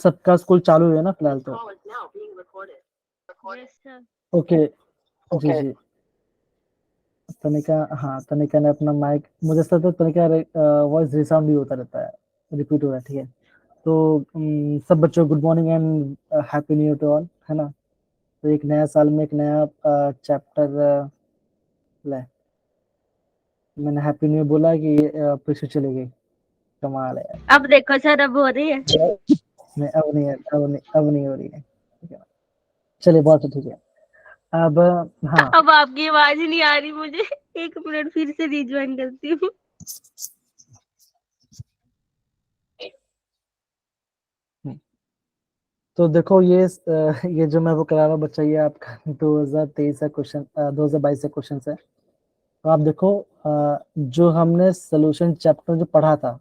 सबका स्कूल चालू है ना फिलहाल तो? Yes sir. ओके जी जी। तनिका, हाँ तनिका ने अपना माइक, मुझे ऐसा तो तनिका वॉइस रिसाउंड भी होता रहता है, रिपीट हो रहा है, ठीक है। तो सब बच्चों good morning and happy new year to all, है ना। तो एक नया साल में एक नया चैप्टर ले, मैंने हैप्पी न्यू ईयर बोला कि पीछे चली गई, कमाल है यार। अब देखो सर, अब हो रही है। नहीं अब नहीं है, अब नहीं हो रही है, ठीक है। चलिए बहुत ठीक है। अब हाँ अब आपकी आवाज ही नहीं आ रही मुझे। 1 मिनट फिर से रिज्वाइन करती हूँ। तो देखो ये जो मैं वो करा रहा हूँ बच्चा, ये आपका 2023 का क्वेश्चन, 2022 का क्वेश्चन है। तो आप देखो जो हमने सोल्यूशन चैप्टर जो पढ़ा था,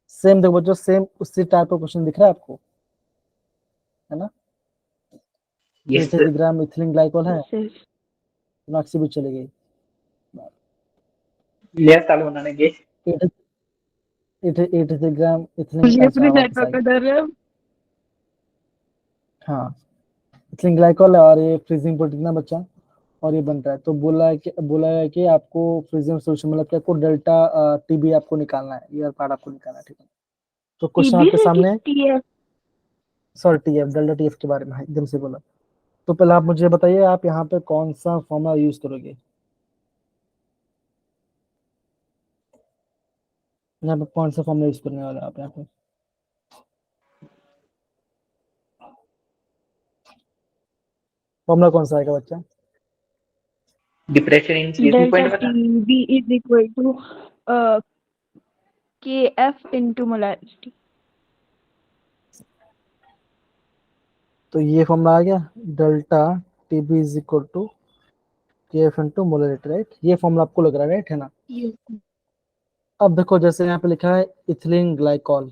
सेम देखो बच्चों, सेम उसी टाइप का क्वेश्चन दिख रहा है आपको, है ना। यस 8 ग्राम इथिलीन ग्लाइकोल है, सर नॉक्सी भी चली गई। ले साल होना नहीं 83 ग्राम इथिलीन, मुझे अच्छा अपने वापस नेटवर्क आ का गई। डर है। हाँ इथिलीन ग्लाइकोल है और ये फ्रीजिंग पॉइंट कितना बच्चा, और ये बन रहा है। तो बोला है कि आपको फ्रीजिंग सोल्यूशन मतलब कि आपको डेल्टा टीबी आपको निकालना है, ईयर पार्ट आपको निकालना है, ठीक है। तो क्वेश्चन टीबी आपके से सामने, कितनी है? सॉरी टीएफ, डेल्टा टीएफ के बारे में हाँ, एकदम से बोला। तो पहले आप मुझे बताइए आप यहाँ पे कौन सा फॉर्मूला यूज करोगे, यहाँ पे कौन सा फॉर्मूला यूज करने वाले आप यहाँ पे? फॉर्मूला कौन सा आएगा बच्चा? Depression in KG delta point बता। TB is equal to K F into molarity. तो ये फॉर्मूला आ गया, delta TB is equal to K F into molarity, right. ये फॉर्मूला आपको लग रहा है, राइट, है ना। अब देखो जैसे यहाँ पे लिखा है इथिलीन ग्लाइकोल,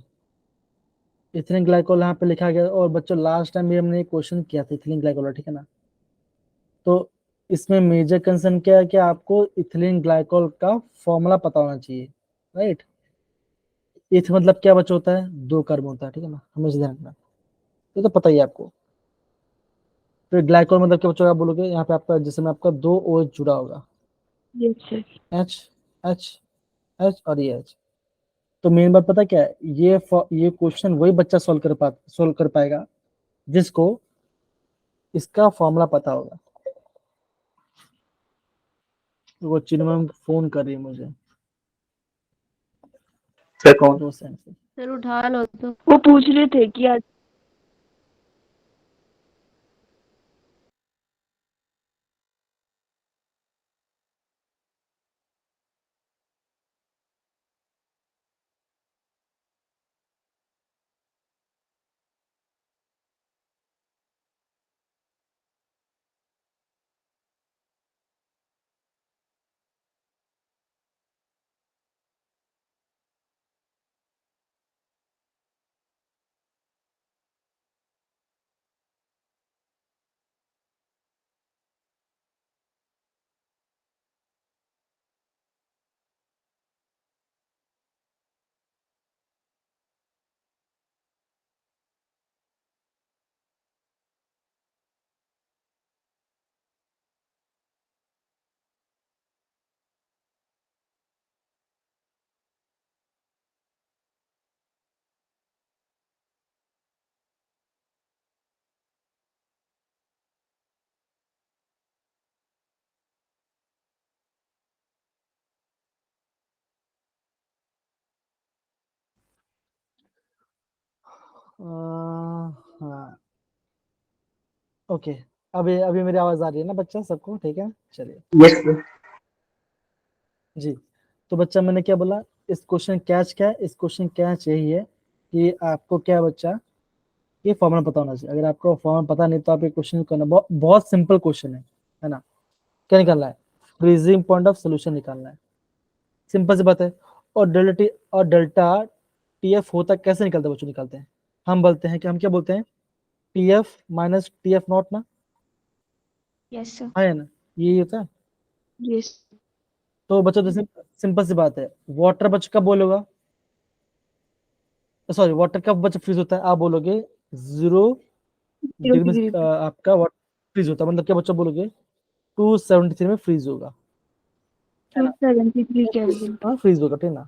इथिलीन ग्लाइकोल यहाँ पे लिखा गया। और बच्चों लास्ट टाइम भी हमने क्वेश्चन किया था इथिलीन ग्लाइकोल, ठीक है ना। तो इसमें मेजर कंसर्न क्या है कि आपको इथिलीन ग्लाइकोल का फॉर्मूला पता होना चाहिए, राइट। इथ मतलब क्या बच्चा होता है, 2 कार्बन होता है, ठीक है ना, हमेशा ध्यान रखना, ये तो पता ही है आपको। फिर ग्लाइकोल मतलब क्या बच्चों, आप बोलोगे यहाँ पे आपका जिसमें आपका 2 OH जुड़ा होगा, yes sir. H H H और ये एच। तो मेन बात पता क्या है, ये क्वेश्चन वही बच्चा सोल्व कर पाएगा जिसको इसका फॉर्मूला पता होगा। तो वो चिन्मय फोन कर रही है मुझे, सर कौन? 2 सेकंड से। सर उठा लो तो। वो पूछ रहे थे कि आज हाँ ओके। अभी अभी मेरी आवाज आ रही है ना बच्चा सबको, ठीक है, चलिए यस सर। जी। तो बच्चा मैंने क्या बोला, इस क्वेश्चन कैच क्या है, इस क्वेश्चन कैच यही है कि आपको क्या बच्चा, ये फॉर्मूला पता होना चाहिए। अगर आपको फॉर्मूला पता नहीं तो आप ये क्वेश्चन करना, बहुत सिंपल क्वेश्चन है ना। क्या निकालना है, फ्रीजिंग पॉइंट ऑफ सोल्यूशन निकालना है, सिंपल सी बात है। और डेल्टा टीएफ होता कैसे निकलता है बच्चों, निकालते हैं हम, बोलते हैं कि हम क्या बोलते हैं, टीएफ माइनस टीएफ नॉट ना, यस सर। है ना, यही होता है। यस। तो बच्चों जैसे सिंपल सी बात है, वाटर बच्चों कब बोलेगा, सॉरी वाटर कब बच्चा फ्रीज होता है, आप बोलोगे 0 डिग्री में डिग्री पे। आपका वाटर फ्रीज होता है, मतलब क्या बच्चा बोलोगे 273 में फ्रीज होगा, है ना? 273 केल्विन। हाँ फ्रीज होगा, ठीक ना?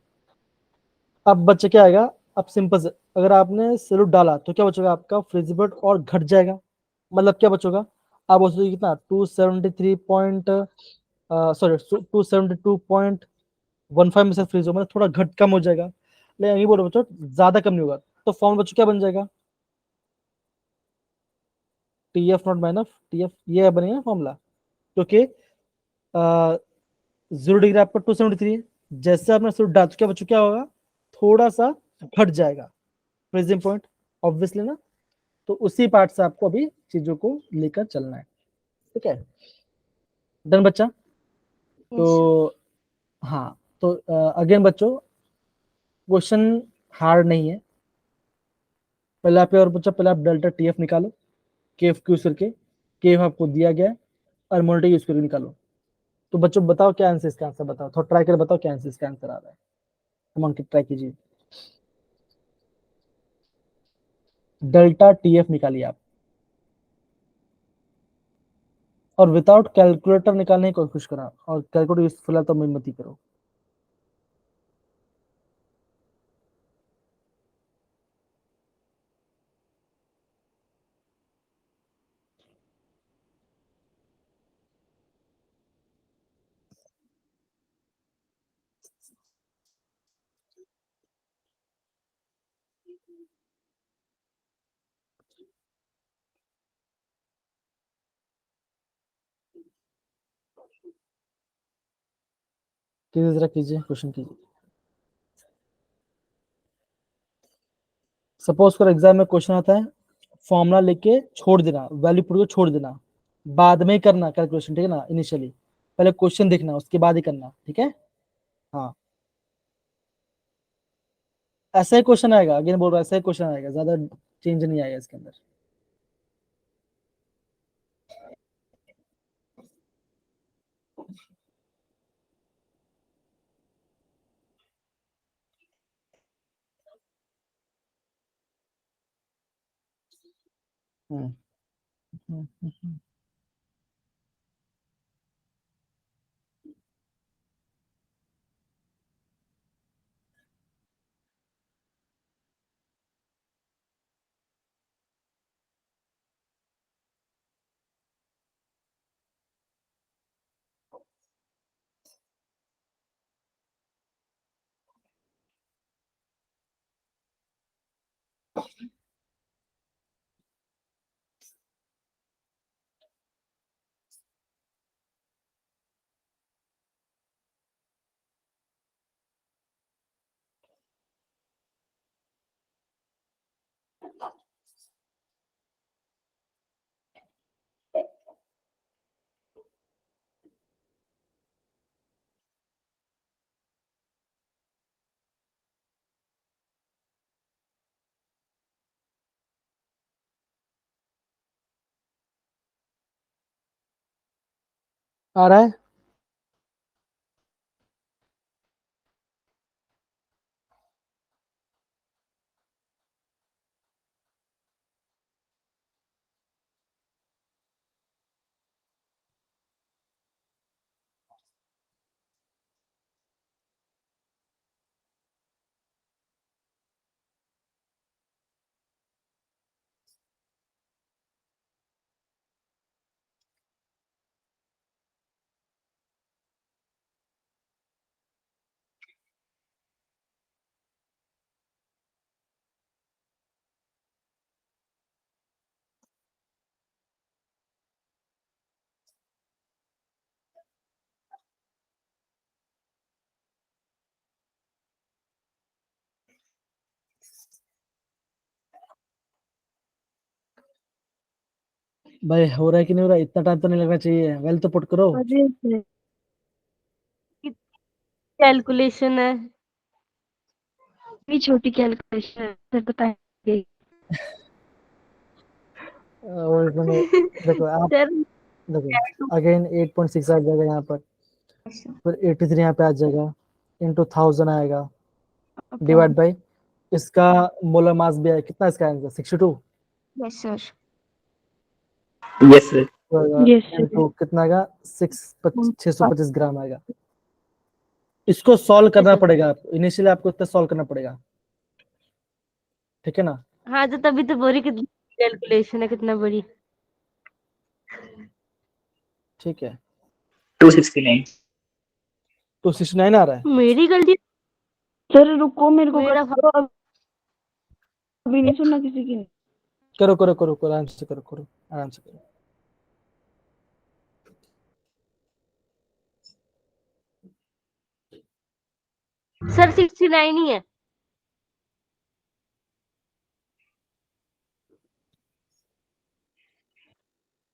अब बच्चे क्या आएगा, अब सिंपल से अगर आपने सैल्यूट डाला तो क्या बचेगा आपका, फ्रीजिबल और घट जाएगा, मतलब क्या बचेगा, आप बोल सकते कितना 273 पॉइंट सॉरी 272.15 में से फ्रीज हो, मतलब थोड़ा घट कम हो जाएगा, लेकिन ये बोलो बच्चों ज्यादा कम नहीं होगा, तो फॉर्म बच्चों क्या बन जाएगा, T F not minus T F, ये बनेगा फॉर्मूला, क्योंकि 0 डिग्री आपका 273 है, जैसे आपने सैल्यूट डाला तो क्या बच्चों क्या होगा, थोड़ा सा घट जाएगा फ्रीजिंग पॉइंट, ऑब्वियसली ना। तो उसी पार्ट से आपको अभी चीजों को लेकर चलना है, ठीक है? डन बच्चा? तो हाँ, तो अगेन बच्चों क्वेश्चन हार्ड नहीं है, पहले आप और बच्चा पहले आप डेल्टा टी एफ निकालो, केफ यूज करके, केफ आपको दिया गया है और मोल्टी यूज करके निकालो। तो बच्चों बताओ क्या आंसर, इसका आंसर बताओ, थोड़ा ट्राई कर बताओ क्या आंसर इसका आंसर आ रहा है, हम ट्राई कीजिए, डेल्टा टी एफ निकालिए आप, और विदाउट कैलकुलेटर निकालने की कोशिश करा, और कैलकुलेटर यूज फिलहाल तो मत ही करो। कीजिए जरा, कीजिए क्वेश्चन कीजिए। सपोज कर एग्जाम में क्वेश्चन आता है, फॉर्मूला लेके छोड़ देना, वैल्यू पुट के छोड़ देना, बाद में ही करना कैलकुलेशन, ठीक है ना? इनिशियली पहले क्वेश्चन देखना, उसके बाद ही करना, ठीक है? हाँ, ऐसा ही क्वेश्चन आएगा, अगेन बोल रहा हूं, ऐसा ही क्वेश्चन आएगा, ज्यादा चेंज नहीं आएगा इसके अंदर। हम्म, हम्म, हम्म। आ रहा है? भाई हो रहा है कि नहीं हो रहा है? इतना टाइम तो नहीं लगना चाहिए, वेल तो पुट करो। अरे कैलकुलेशन है, इतनी छोटी कैलकुलेशन है, सर बताएंगे। और मैंने देखो आप, सर देखो अगेन 8.6 आ जाएगा यहाँ पर, फिर 83 यहाँ पे आ जाएगा, इंटू 1000 आएगा, डिवाइड बाई इसका मोलर मास भी है, कितना इसका answer 62। Yes sir. Yes sir. Yes, sir. Into कितना आएगा 625 ग्राम आएगा। इसको सॉल्व करना सर। पड़ेगा, इनिशियली आपको इतना सॉल्व करना पड़ेगा, ठीक है ना। हाँ तो तभी तो बोरी कितनी कैलकुलेशन है, कितना बड़ी। ठीक है 269। तो 69 आ रहा है। मेरी गलती। सर रुको, मेरे को मेरा करो, अभी नहीं सुनना किसी की। करो करो करो करो, आराम से करो करो, आराम से करो। सर 69 ही है।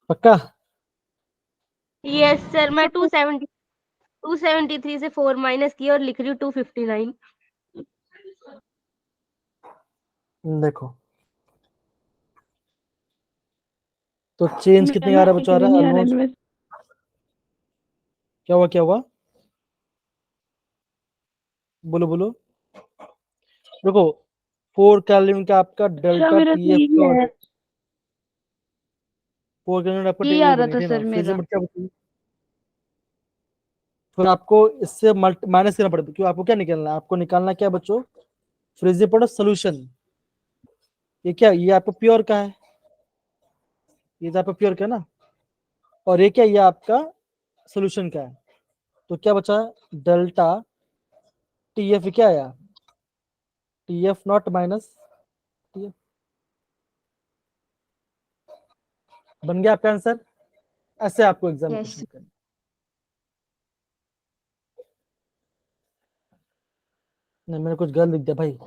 पक्का? यस सर, मैं 273 से 4 माइनस किया और लिख रही हूँ 259। देखो तो चेंज कितने का आ रहा है बच्चों, आ रहा है ऑलमोस्ट। क्या हुआ क्या हुआ, बोलो बोलो। देखो 4 केल्विन का आपका डेल्टा मेरा टीएफ सही का है। 4 केल्विन आपका ये आ रहा था सर फ्रीजर मेरा। में क्या बचेगा? फिर आपको इससे माइनस करना पड़ेगा, क्यों आपको क्या निकालना है, आपको निकालना क्या है बच्चों, फ्रीजर प्रोडक्ट सोल्यूशन। ये क्या, ये आपका प्योर का है, ये तो आपका प्योर का है ना, और ये क्या, ये आपका सोल्यूशन का है। तो क्या बचा, डेल्टा टीएफ क्या आया, टीएफ नॉट माइनस टीएफ। बन गया आपका आंसर। ऐसे आपको एग्जाम में यस क्वेश्चन करना। नहीं मैंने कुछ गलत लिख दिया भाई,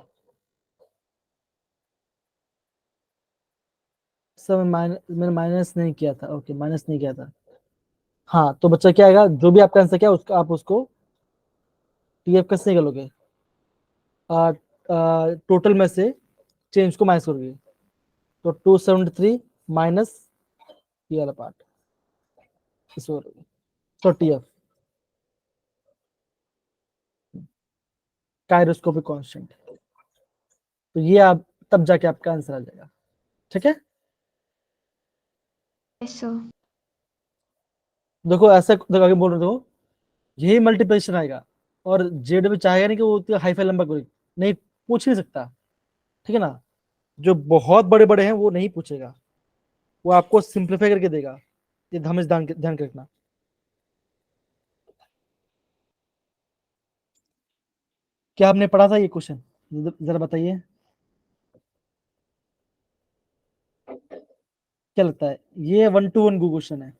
सर मैंने माइनस नहीं किया था, ओके माइनस नहीं किया था। हाँ तो बच्चा क्या आएगा, जो भी आपका आंसर क्या है उसका आप उसको टीएफ कैसे निकालोगे, टोटल में से चेंज को माइनस करोगे। तो 273 माइनस ये वाला पार्ट, इसको करोगे तो टीएफ काइरोस्कोपिक कांस्टेंट। तो ये आप तब जाके आपका आंसर आ जाएगा, ठीक है। Yes sir. देखो ऐसा देखो, आगे बोल रहे हो यही मल्टीप्लिकेशन आएगा, और जेड में चाहेगा नहीं कि वो हाई फाई लंबा कोई नहीं पूछ नहीं सकता, ठीक है ना। जो बहुत बड़े बड़े हैं वो नहीं पूछेगा, वो आपको सिंप्लीफाई करके देगा, ये हमें ध्यान ध्यान रखना। क्या आपने पढ़ा था ये क्वेश्चन, जरा बताइए, क्या लगता है, ये 1-to-1 क्वेश्चन है।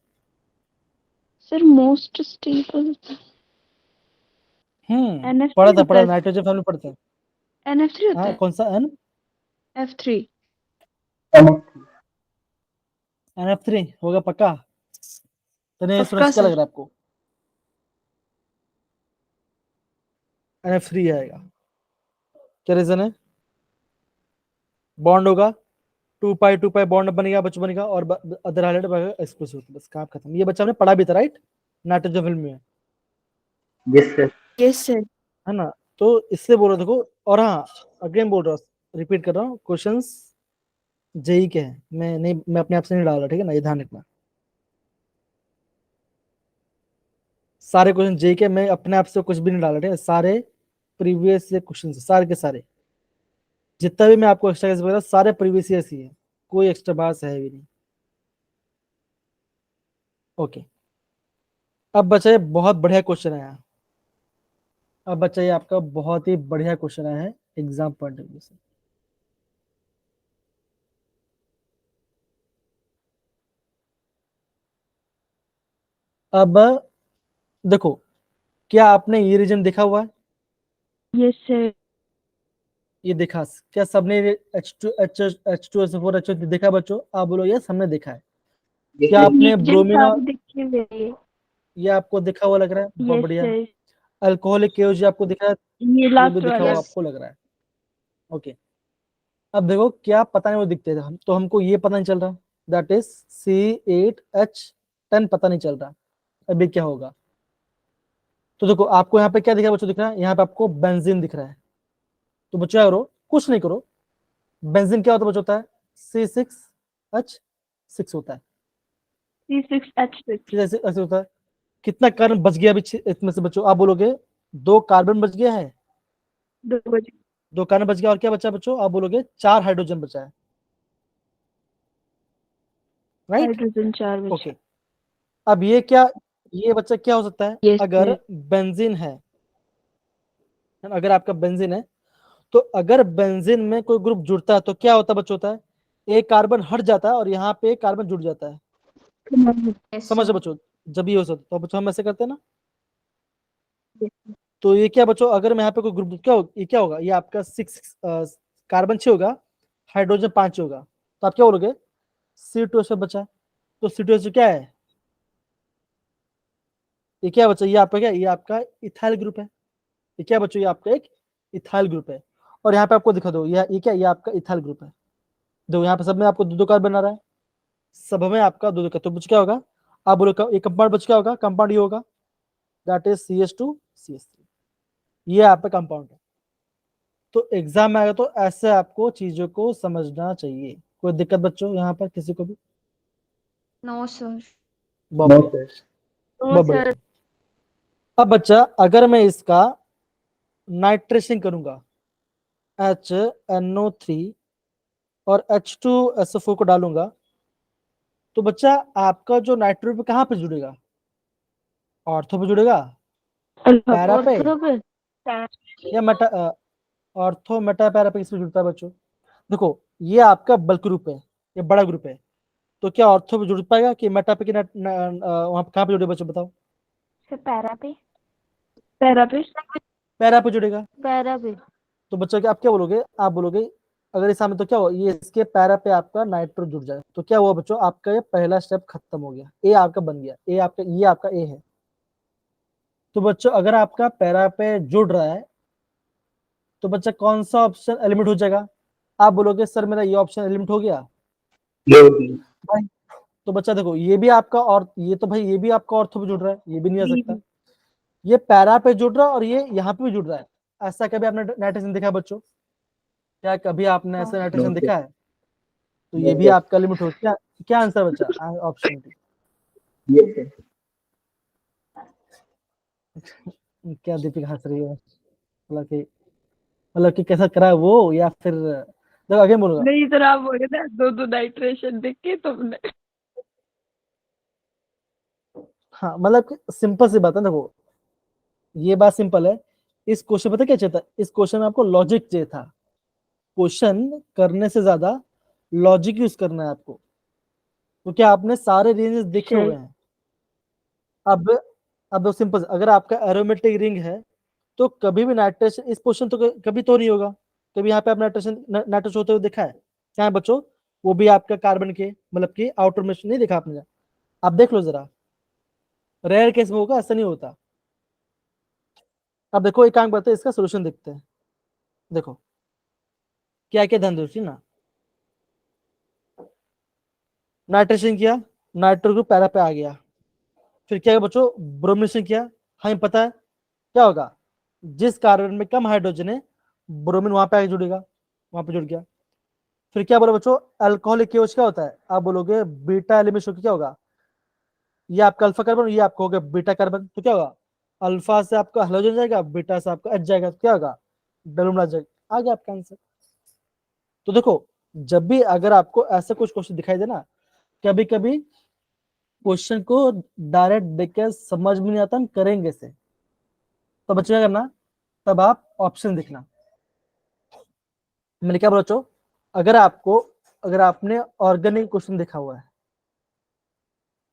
सर मोस्ट स्टेबल पढ़ा नाइट्रोजन फैमिली पढ़ते हैं। NF3 होता हाँ है। कौन सा एन, F3। NF3 होगा पक्का। तने पक्का क्या लग सर। रहा है आपको, NF3 आएगा, क्या रीजन है, बॉन्ड होगा 2 पाई बॉन्ड बनेगा, बच बनेगा, और अदर हाइलाइट बनेगा एक्सप्लोसिव, बस काम खत्म। ये बच्चा हमने पढ़ा भी था राइट, नाइट्रोजन फिल्म में, यस सर। Yes sir. है ना। तो इससे बोल रहा देखो, और हाँ अगेन बोल रहा हूँ, रिपीट कर रहा हूँ, क्वेश्चंस जेई के हैं, मैं अपने आप से नहीं डाल रहा, ठीक है ना, ये ध्यान रखना। सारे क्वेश्चन जेई के, मैं अपने आप से कुछ भी नहीं डाल रहा, ठीक है, सारे प्रीवियस क्वेश्चन सारे के सारे, जितना भी मैं आपको एक्स्ट्रा वगैरह सारे प्रीवियस ईयर ही है, कोई एक्स्ट्रा बात है भी नहीं। ओके अब बचा ये बहुत बढ़िया क्वेश्चन आया, अब बचा ये आपका बहुत ही बढ़िया क्वेश्चन आया है एग्जाम पॉइंट ऑफ व्यू से। अब देखो, क्या आपने ये रीजन देखा हुआ है, यस सर। ये देखा, क्या सबने H2SO4 देखा बच्चों, आप बोलो यस हमने देखा है। क्या आपने रीजन ब्रोमीन और सारे देखे हुए हैं। ये आपको दिखा हुआ लग रहा है, बहुत यस बढ़िया। सर। अल्कोहलिक केओजी आपको दिखा है, ये ये भी लास्ट दिखा वाला। हुआ यस। आपको लग रहा है। ओके अब देखो क्या पता नहीं वो दिखते थे हम, तो हमको ये पता नहीं चल रहा, दैट इज C8H10 पता नहीं चल रहा, अभी क्या होगा। तो देखो आपको यहाँ पे क्या दिख रहा है बच्चों, दिख रहा है यहाँ पे आपको बेंजीन दिख रहा है। तो बच्चों क्या करो, कुछ नहीं करो, बेंजीन क्या होता है C6H6 होता है, C6H6. ठीक है, ऐसे होता है। कितना कार्बन बच गया अभी इसमें से बच्चों, आप बोलोगे 2 कार्बन बच गया है, 2 बजे. 2 कार्बन बच गया, और क्या बचा बच्चों, आप बोलोगे 4 हाइड्रोजन बचा है, राइट। हाइड्रोजन 4 बजे. ओके, अब ये बच्चा क्या हो सकता है, Yes, अगर sir. बेंजीन है, अगर आपका बेंजीन है, तो अगर बेंजीन में कोई ग्रुप जुड़ता है तो क्या होता है बच्चों, होता है एक कार्बन हट जाता है और यहाँ पे एक कार्बन जुड़ जाता है, Yes, समझ sir. रहे बच्चों, जब ये हो सकता है तो बच्चों हम ऐसे करते हैं ना। Yes, sir. तो ये क्या बच्चों, अगर मैं यहाँ पे कोई ग्रुप ये क्या होगा, ये आपका 6 कार्बन 6 होगा, हाइड्रोजन 5 होगा, तो आप क्या बोलोगे C2H बचा है, तो C2H क्या है, ये क्या बच्चा, ये आपका क्या, ये आपका इथाइल ग्रुप है, ये क्या बच्चों, ये आपका एक इथाइल ग्रुप है। और यहाँ पे आपको दिखा दो, ये क्या, ये आपका इथाइल ग्रुप है, देखो यहाँ पे सब में आपको 2 कार्बन बना रहा है, सब में आपका 2 का, तो बच क्या होगा, आप बोलो ये कंपाउंड बच क्या होगा, कंपाउंड ये होगा, दैट इज CH2CH3, ये आपका कंपाउंड है। तो एग्जाम में आएगा तो ऐसे आपको चीजों को समझना चाहिए। कोई दिक्कत बच्चों यहाँ पर किसी को भी? No, sir. No, sir. No, बहुत sir. बढ़िया। अब बच्चा अगर मैं इसका नाइट्रेशन करूंगा, HNO3 और H2SO4 को डालूंगा, तो बच्चा आपका जो नाइट्रोजन कहाँ पे जुड़ेगा, ऑर्थो पे जुड़ेगा, Alpha. पैरा पे, Ortho पे? या मेटा, ऑर्थो मेटा पैरा पे किसमें जुड़ता है बच्चों? देखो ये आपका बल्क ग्रुप है, ये बड़ा ग्रुप है, तो क्या ऑर्थो पे जुड़ पाएगा कि मेटा पे, कि वहां पे कहाँ पे जुड़ेगा बच्चों बताओ? सर पैरा पे? Para पे. पैरा पे जुड़ेगा। पैरा पे। तो बच्चों क्या आप क्या बोलोगे, आप बोलोगे अगर इस सामने, तो क्या हो, ये इसके पैरा पे आपका नाइट्रो जुड़ जाए, तो क्या हुआ बच्चों, आपका ये पहला स्टेप खत्म हो गया, ए आपका बन गया, ए आपका, ये आपका ए है। तो बच्चों अगर आपका पैरा पे जुड़ रहा है तो बच्चा कौन सा ऑप्शन एलिमिट हो जाएगा, आप बोलोगे सर मेरा ये ऑप्शन एलिमिट हो गया ये भाई। तो बच्चा देखो ये भी आपका, और ये तो भाई ये भी आपका ऑर्थो पे जुड़ रहा है, ये भी नहीं आ सकता, ये पैरा पे जुड़ रहा है और ये यहाँ पे भी जुड़ रहा है। ऐसा कभी आपने नाइट्रेशन देखा है बच्चों, क्या कभी आपने ऐसा नाइट्रेशन No, देखा है? तो ये No, भी sir. आपका लिमिट हो क्या, क्या आंसर बचा, ऑप्शन डी। Yes, sir. क्या दीपिका हंस रही है, मतलब कि कैसा करा है वो, या फिर देखो आगे बोलूंगा। नहीं सर, आप बोले ना 2 नाइट्रेशन देख के तुमने. हाँ मतलब सिंपल सी बात है, देखो ये बात सिंपल है। इस क्वेश्चन पता क्या चाहिए था, इस क्वेश्चन में आपको लॉजिक चाहिए था, क्वेश्चन करने से ज्यादा लॉजिक यूज करना है आपको, क्योंकि आपने सारे रेंजेस देखे हुए हैं। अब अब सिंपल, अगर आपका एरोमेटिक रिंग है तो कभी भी नाइट्रेशन, इस पोर्शन तो कभी तो नहीं होगा, कभी यहाँ पे आप नाइट्रेशन होते हुए देखा है क्या है बच्चों? वो भी आपका कार्बन के, मतलब कि आउटर में नहीं देखा आपने, आप देख लो जरा, रेयर केस में होगा, ऐसा नहीं होता। अब देखो एक काम करते हैं, इसका सोल्यूशन देखते हैं। देखो क्या क्या ध्यान दो ना, नाइट्रेशन किया, नाइट्रो ग्रुप पैरा पे आ गया, फिर क्या बच्चों, ब्रोमिनेशन किया, हमें पता है क्या होगा, जिस कार्बन में कम हाइड्रोजन है ब्रोमीन वहां पे आके जुड़ेगा, वहां पे जुड़ गया। फिर क्या बोलो बच्चों, अल्कोहलिक केओएच क्या होता है, आप बोलोगे बीटा एलिमिनेशन क्या होगा, ये आपका अल्फा कार्बन, ये आपका हो गया बीटा कार्बन, तो क्या होगा, अल्फा से आपका हाइड्रोजन जाएगा, बीटा से आपका एच जाएगा, तो क्या होगा, डबल जाएगा, आ गया आपका आंसर। तो देखो जब भी अगर आपको ऐसा कुछ क्वेश्चन दिखाई दे ना, कभी कभी क्वेश्चन को डायरेक्ट देख के समझ में नहीं आता, हम करेंगे से, तो बच्चे क्या करना, तब आप ऑप्शन देखना। मैंने क्या बोला बच्चों, अगर आपने ऑर्गेनिक क्वेश्चन देखा हुआ है,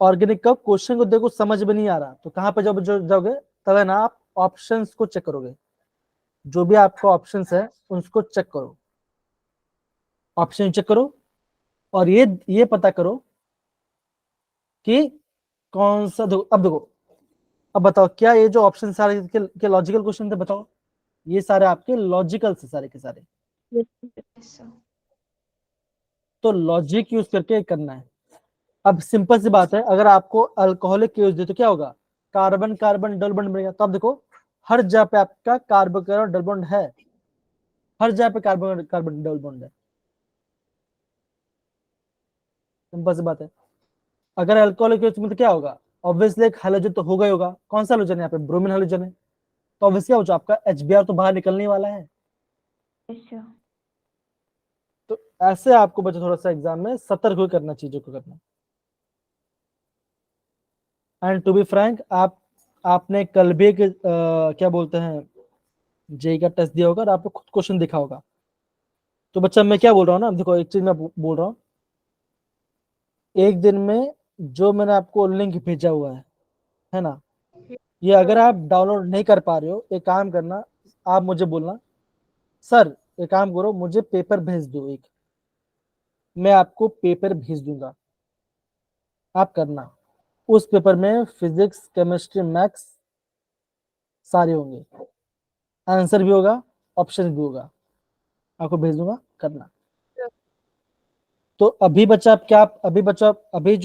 ऑर्गेनिक का क्वेश्चन को देखो समझ में नहीं आ रहा, तो कहां पे जाओगे, तब है ना आप ऑप्शंस को चेक करोगे, जो भी आपका ऑप्शंस है उसको चेक करो, ऑप्शन चेक करो, और ये पता करो कि कौन सा, देखो अब बताओ, क्या ये जो ऑप्शन सारे के लॉजिकल क्वेश्चन थे, बताओ ये सारे आपके लॉजिकल से सारे के सारे, Yes, Yes, sir. तो लॉजिक यूज करके करना है। अब सिंपल सी बात है, अगर आपको अल्कोहलिक केओएच दे तो क्या होगा, कार्बन कार्बन डबल बॉन्ड बनेगा, तो आप देखो हर जगह पे आपका कार्बन कार्बन डबल बॉन्ड है, हर जगह पे कार्बन कार्बन डबल बॉन्ड है। सिंपल सी बात है। अगर अल्कोहलिक एसिड में तो क्या होगा, ऑब्वियसली एक हाइड्रोजन तो होगा ही होगा। कौन सा हाइड्रोजन है यहाँ पे, ब्रोमीन हाइड्रोजन है, तो ऑब्वियसली क्या हो जाए आपका HBr तो बाहर निकलने ही वाला है। अच्छा तो ऐसे आपको बच्चे थोड़ा सा एग्जाम में सतर्क होकर करना, चीजों को करना। एंड टू बी फ्रैंक, आपने कल भी एक क्या बोलते हैं जेई का टेस्ट दिया होगा और आपको खुद क्वेश्चन दिखा होगा। तो बच्चा मैं क्या बोल रहा हूँ ना, देखो एक चीज मैं बोल रहा हूँ, एक दिन में जो मैंने आपको लिंक भेजा हुआ है ना, ये अगर आप डाउनलोड नहीं कर पा रहे हो, एक काम करना, आप मुझे बोलना सर एक काम करो, मुझे पेपर भेज दो एक, मैं आपको पेपर भेज दूंगा, आप करना। उस पेपर में फिजिक्स केमिस्ट्री मैथ्स सारे होंगे, आंसर भी होगा, ऑप्शन भी होगा, आपको भेज दूंगा, करना। तो अभी बच्चा आप क्या, अभी बच्चा अभी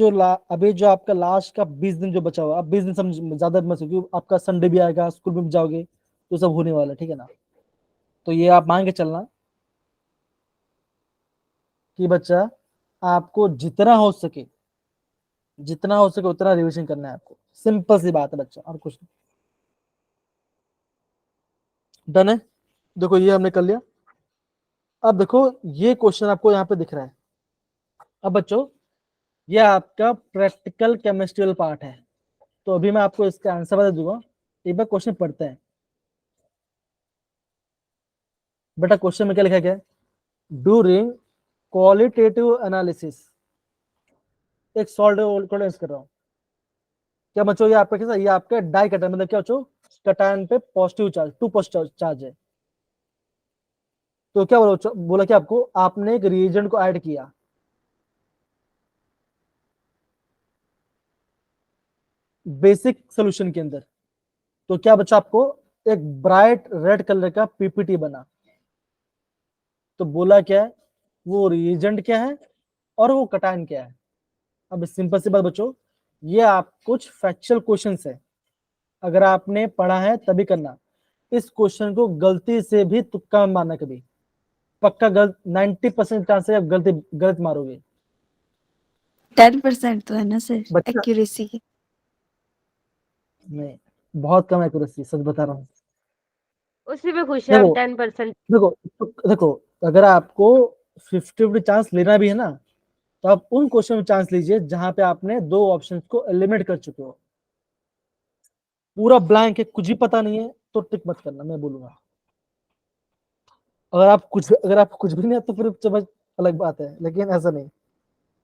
जो आपका लास्ट का 20 दिन जो बचा हुआ, अब 20 दिन समझ ज्यादा मत सोचिए, आपका संडे भी आएगा, स्कूल में भी जाओगे, तो सब होने वाला है, ठीक है ना। तो ये आप मान के चलना कि बच्चा आपको जितना हो सके उतना रिविजन करना है आपको, सिंपल सी बात है बच्चा, और कुछ नहीं। डन है, देखो ये हमने कर लिया। अब देखो ये क्वेश्चन आपको यहाँ पे दिख रहा है। अब बच्चों ये आपका प्रैक्टिकल केमिस्ट्रियल पार्ट है, तो अभी मैं आपको इसका आंसर बता दूंगा, एक बार क्वेश्चन पढ़ते हैं। बेटा क्वेश्चन में क्या लिखा गया है, ड्यूरिंग क्वालिटेटिव एनालिसिस, एक सॉल्ट कर रहा हूँ। क्या बच्चों ये आपका कैसा, ये आपका डाई कटायन, मतलब क्या बच्चों, कटायन पे पॉजिटिव चार्ज, 2 पॉजिटिव चार्ज है। तो क्या बोला कि आपको, आपने एक रिएजेंट को ऐड किया, बेसिक सोल्यूशन के अंदर, तो क्या बच्चा आपको एक ब्राइट रेड कलर का पीपीटी बना। तो बोला क्या है, वो रिएजेंट क्या है और वो कटायन क्या है। अब सिंपल सी बात बच्चों, ये आप कुछ फैक्चुअल क्वेश्चंस है, अगर आपने पढ़ा है तभी करना। इस क्वेश्चन को गलती से भी तुक्का मत मारना कभी, पक्का गलत, 90% चांस है आप गलत मारोगे 10% तो है ना सर बच्चा। एक्यूरेसी। नहीं, बहुत कम एक्यूरेसी, सच बता रहा हूँ। उसी में खुश है हम, देखो 10%। देखो देखो, अगर आपको 50-50 चांस लेना भी है ना, तो आप उन क्वेश्चन में चांस लीजिए जहां पे आपने 2 ऑप्शंस को एलिमिनेट कर चुके हो। पूरा ब्लैंक है, कुछ भी पता नहीं है, तो टिक मत करना, मैं बोलूंगा। अगर आप कुछ भी नहीं है तो फिर समझ अलग बात है, लेकिन ऐसा नहीं।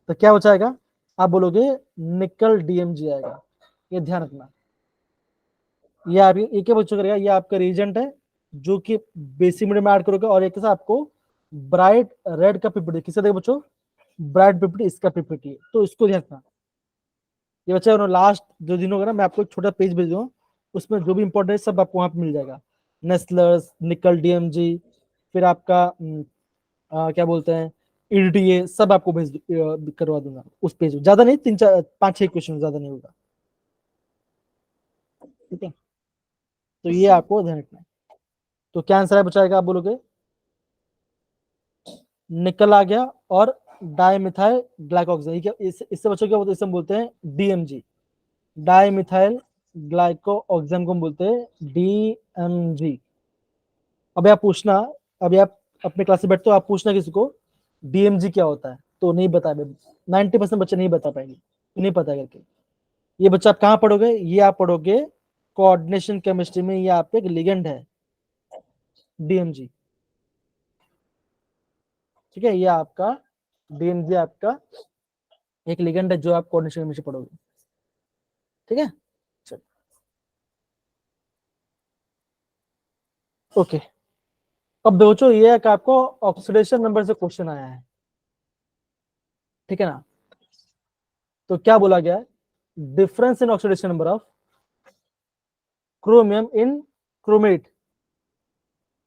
तो क्या हो जाएगा, आप बोलोगे निकल DMG आएगा, ये ध्यान रखना। ये आप ये क्या बच्चों करेगा, ये आपका रीजेंट है जो कि बेसिक मीडियम में ऐड करोगे, और एक आपको ब्राइट रेड का पीपीटी, किसका देगा बच्चों, ब्राइट पीपीटी, इसका पीपीटी है, तो इसको ध्यान रखना। ये बच्चा उन्होंने लास्ट जो दिन होगा ना, मैं आपको एक छोटा पेज भेज दूंगा, उसमें जो भी इंपॉर्टेंट है सब आपको वहां पे मिल जाएगा। नेस्लर्स, निकल DMG, फिर आपका क्या बोलते हैं EDTA, सब आपको करवा दूंगा उस पेज में। ज्यादा नहीं, 3-4-5-6 क्वेश्चन, ज्यादा नहीं होगा, ठीक है। तो ये आपको ध्यान रखना है। तो क्या आंसर है बचाएगा, आप बोलोगे निकल आ गया और डाइमिथाइल ग्लाइकोक्साइड, इससे बच्चों क्या बोलते हैं, इसे हम बोलते हैं DMG, डाइमिथाइल ग्लाइकोक्साइड को हम बोलते हैं DMG। अभी आप पूछना, अभी आप अपने क्लास में बैठते हो, आप पूछना किसी को DMG क्या होता है, तो नहीं बता, 90% बच्चे नहीं बता पाएंगे, नहीं पता करके। ये बच्चा आप कहाँ पढ़ोगे, ये आप पढ़ोगे कोऑर्डिनेशन केमिस्ट्री में, ये आपका एक लिगेंड है DMG, ठीक है। ये आपका DMG आपका एक लिगेंड है जो आप कोऑर्डिनेशन केमिस्ट्री पढ़ोगे, ठीक है। चलो ओके, अब दोस्तों ये है कि आपको ऑक्सीडेशन नंबर से क्वेश्चन आया है, ठीक है ना। तो क्या बोला गया है, difference in oxidation number of chromium in chromate.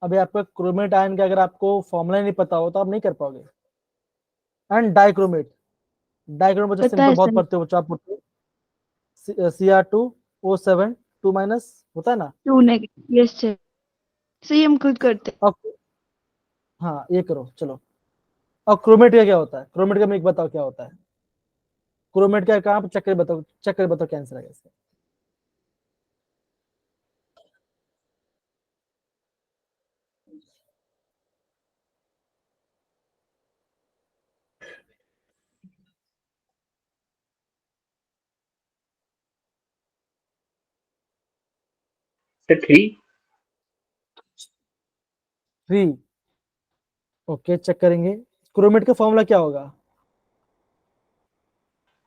अभी आपका क्रोमेट आयन का अगर आपको फॉर्मूला नहीं पता हो तो आप नहीं कर पाओगे। एंड डाइक्रोमेट, डाइक्रोमेट पता सिंपल है बहुत सर। पढ़ते हो बच्चों आप, Cr2O7 2 माइनस होता है ना। 2 नेगेटिव, यस सर, सही हम खुद करते हैं। अब हाँ ये करो चलो। और क्रोमेट का क्या होता है, क्रोमेट का मैं एक बताओ क्या होता है, क्रोमेट का काम चक्कर बताओ, चक्कर बताओ क्या आंसर है इसका। Sir 3 three. ओके चेक करेंगे, क्रोमेट का फॉर्मूला क्या होगा।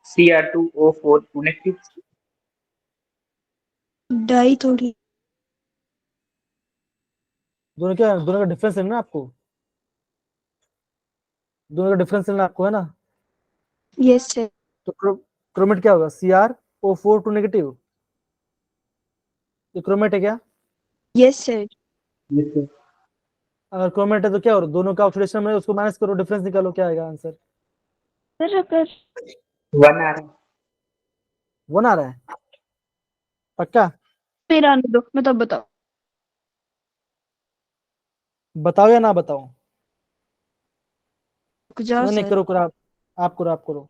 Cr2O4 negative. डाई थोड़ी। दोनों का डिफरेंस लेना आपको, दोनों का डिफरेंस लेना आपको है ना। Yes sir. तो क्रोमेट क्या होगा, Cr O4 2 नेगेटिव, ये क्रोमेट है क्या। Yes sir. Yes sir. अगर क्रोमेट है तो क्या हो, दोनों का ऑक्सीडेशन में उसको माइनस करो, डिफरेंस निकालो, क्या आएगा आंसर। सर अगर 1 आ रहा है। 1 आ रहा है पक्का। मेरा आने दो, मैं तब बताओ। बताओ या ना बताओ। जाओ नहीं नहीं सर। करो करो आप करो आप करो।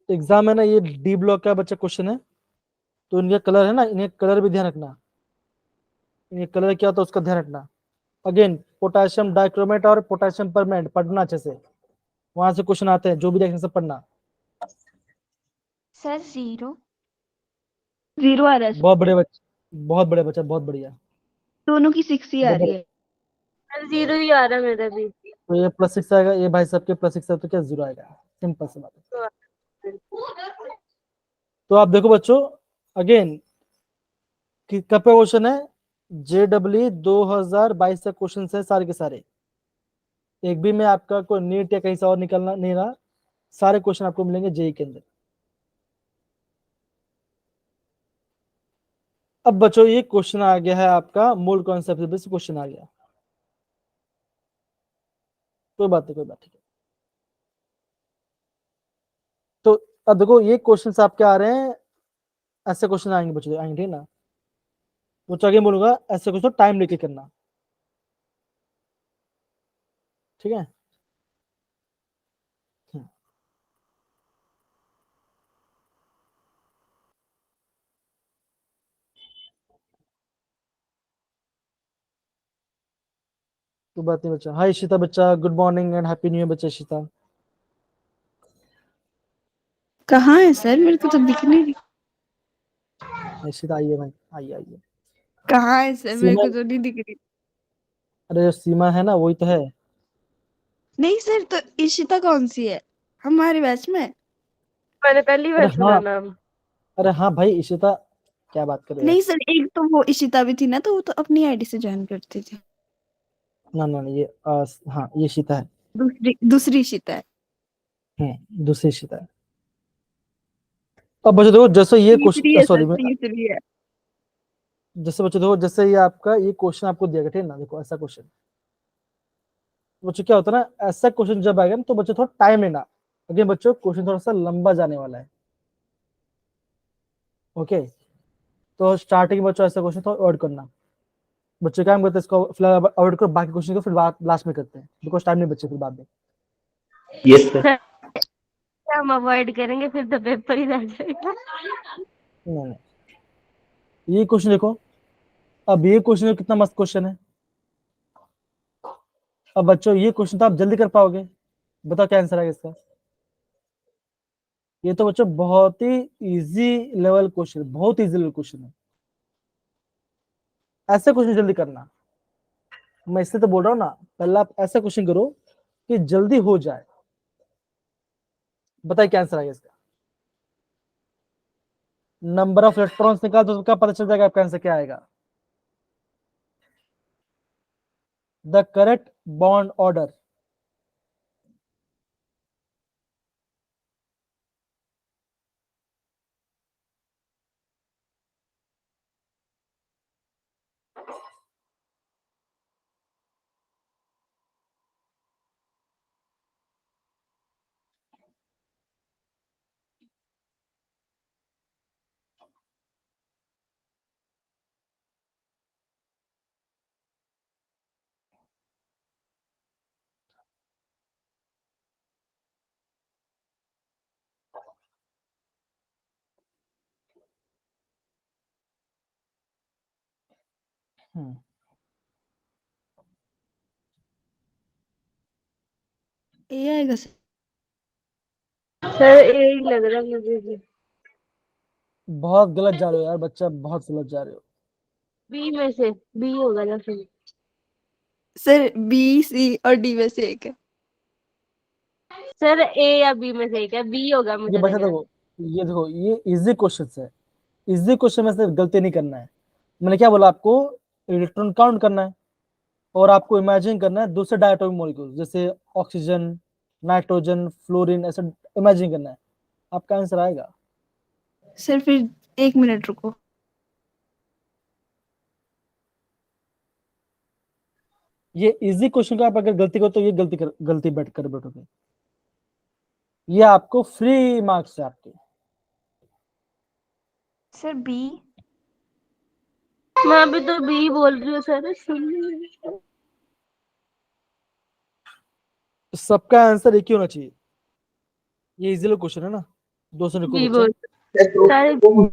एग्जाम है ना, ये डी ब्लॉक का बच्चा क्वेश्चन है, तो इनका कलर है ना, इन्हें कलर भी ध्यान रखना, इन्हें कलर क्या होता है उसका ध्यान रखना। अगेन पोटेशियम डाइक्रोमेट और पोटेशियम परमेंट पढ़ना अच्छे से, वहां से क्वेश्चन आते हैं, जो भी देखने से पढ़ना। सर 0 0 आ रहा है सर। बहुत बड़े बच्चे, बहुत बड़े बच्चा, बहुत बढ़िया। दोनों की 6 ही आ बहुत रही बड़े। है। सर 0 ही आ रहा है मेरा भी। तो ये +6 आएगा, ये भाई साहब के +6 है, तो क्या 0 आएगा, सिंपल सी बात है। तो आप देखो बच्चों, अगेन कि कब का क्वेश्चन है, JEE 2022 का क्वेश्चन है सारे के सारे, एक भी में आपका कोई नीट या कहीं से और निकलना नहीं रहा, सारे क्वेश्चन आपको मिलेंगे जेई के अंदर। अब बच्चों ये क्वेश्चन आ गया है आपका मूल कॉन्सेप्ट से बेसिक क्वेश्चन आ गया, कोई बात नहीं, कोई बात नहीं। तो अब देखो ये क्वेश्चन आपके आ रहे हैं, ऐसे क्वेश्चन आएंगे बच्चों, आएंगे ठीक ना। वो आगे बोलूंगा ऐसे क्वेश्चन टाइम लेके करना, ठीक है। तो बात नहीं बच्चा। हाय इशिता बच्चा, good morning and happy new year बच्चा इशिता। कहाँ है सर, मेरे को तो दिख नहीं रही। इशिता आइए भाई, आइए आइए। कहाँ है सर, मेरे सीमा, को तो नहीं दिख रही। अरे जो सीमा है ना वही तो है। नहीं सर, तो इशिता कौन सी है हमारे बैच में। मैंने पहली अरे बार सुना हाँ, नाम। अरे हाँ भाई इशिता, क्या बात कर रहे हो यार। नहीं सर, एक तो वो इशिता भी थी ना, तो वो तो अपनी आईडी से ज्वाइन करती थी। ना ना ना, ये हाँ ये इशिता है। दूसरी दूसरी इशिता है। दूसरी इशिता है। अब बच्चों देखो जैसे ये तीसरी क्वेश्चन, है सर, सॉरी, तीसरी है। जैसे बच्चों देखो, जैसे ये आपका ये क्वेश्चन आपको दिया गया ठीक है ना, देखो ऐसा क्वेश्चन, बच्चों क्या होता है ना, ऐसा क्वेश्चन जब आएगा ना तो बच्चों थोड़ा टाइम लेना, अगेन बच्चों क्वेश्चन थोड़ा सा लंबा जाने वाला है। ओके, तो स्टार्टिंग में बच्चों ऐसा क्वेश्चन थोड़ा अवॉइड करना, बच्चे क्या करते हैं इसको फिलहाल अवॉइड करो, बाकी क्वेश्चन को फिर बात लास्ट में करते हैं, बिकॉज टाइम नहीं बचे फिर बाद में। Yes sir. हम अवॉइड करेंगे फिर तो पेपर ही रह जाएगा। नहीं नहीं, ये क्वेश्चन देखो, अब ये क्वेश्चन कितना मस्त क्वेश्चन है। अब बच्चों ये क्वेश्चन तो आप जल्दी कर पाओगे, बताओ क्या आंसर आएगा इसका। ये तो बच्चों बहुत ही इजी लेवल क्वेश्चन, बहुत इजी लेवल क्वेश्चन है, ऐसे क्वेश्चन जल्दी करना। मैं इससे तो बोल रहा हूँ ना, पहले आप ऐसा क्वेश्चन करो कि जल्दी हो जाए। बताइए क्या आंसर आएगा इसका। नंबर ऑफ इलेक्ट्रॉन्स निकाल दो तो क्या पता चल जाएगा आपका आंसर क्या आएगा। The correct bond order. Hmm, a आएगा सर। सर यही लग रहा है मुझे भी। बहुत गलत जा रहे हो यार बच्चा, बहुत गलत जा रहे हो। बी में से बी होगा ना फिर। सर बी सी और डी में से एक है। सर ए या बी में से एक है, बी होगा ये मुझे बच्चा लग रहा है। देखो, ये देखो, ये इजी क्वेश्चन है। इजी क्वेश्चन में से गलती नहीं करना है। मैंने क्या बोला आपको, इलेक्ट्रॉन काउंट करना है और आपको इमेजिन करना है दूसरे डायटोमिक मॉलिक्यूल, जैसे ऑक्सीजन, नाइट्रोजन, फ्लोरीन, ऐसा इमेजिन करना है, आपका आंसर आएगा। सर फिर 1 मिनट रुको। ये इजी क्वेश्चन का आप अगर गलती करो तो ये गलती बैठ कर बैठोगे। ये आपको फ्री मार्क्स है आपके। Sir B. मैं अभी तो बी बोल रही हूँ सर, सुन लीजिए। सबका आंसर एक ही होना चाहिए। ये इजी क्वेश्चन है ना। 200 लिखो बी बच्चा। बोल सर दो सर। दो-